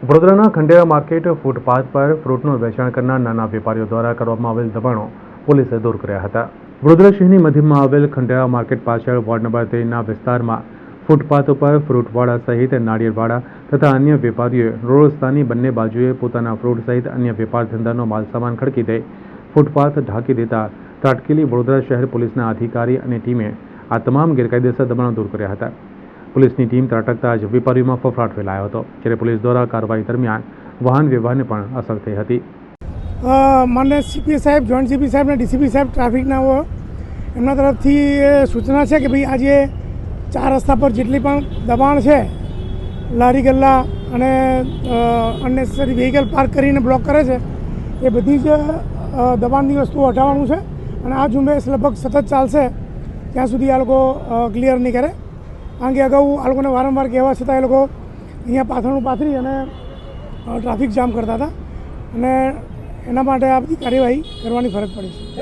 વડોદરાના Khandera market footpath પર ફ્રૂટનું વેચાણ કરનાર નાના વેપારીઓ દ્વારા કરવામાં આવેલ દબાણો પોલીસે દૂર કર્યા હતા। વડોદરા શહેરની મધ્યમાં આવેલ ખંડેરા માર્કેટ પાછળ વોર્ડ નંબર 13ના વિસ્તારમાં ફૂટપાથ ઉપર ફ્રૂટવાળા સહિત નાળિયેરવાળા તથા અન્ય વેપારીઓએ રોડ રસ્તાની બંને બાજુએ પોતાના ફ્રૂટ સહિત અન્ય વેપાર ધંધાનો માલસામાન ખડકી દઈ ફૂટપાથ ઢાંકી દેતા તાટકેલી વડોદરા શહેર પોલીસના અધિકારી અને ટીમે આ તમામ ગેરકાયદેસર દબાણો દૂર કર્યા હતા। પોલીસની ટીમ ત્રાટકતા જ વેપારીઓમાં ફફડાટ ફેલાયો હતો, જ્યારે પોલીસ દ્વારા કાર્યવાહી દરમિયાન વાહન વ્યવહારને પણ અસર થઈ હતી। માન્ય સીપી સાહેબ, જોઈન્ટ સીપી સાહેબ અને ડીસીપી સાહેબ ટ્રાફિકના એમના તરફથી સૂચના છે કે ભાઈ આજે 4 રસ્તા પર જેટલી પણ દબાણ છે, લારી ગલ્લા અને અનનેસેસરી વ્હીકલ પાર્ક કરીને બ્લોક કરે છે, એ બધી જ દબાણની વસ્તુઓ હટાવવાનું છે અને આ ઝુંબેશ લગભગ સતત ચાલશે ત્યાં સુધી આ લોકો ક્લિયર નહીં કરે। કારણ કે અગાઉ આ લોકોને વારંવાર કહેવા છતાં એ લોકો અહીંયા પાથરણું પાથરી અને ટ્રાફિક જામ કરતા હતા અને એના માટે આ બધી કાર્યવાહી કરવાની ફરજ પડી છે।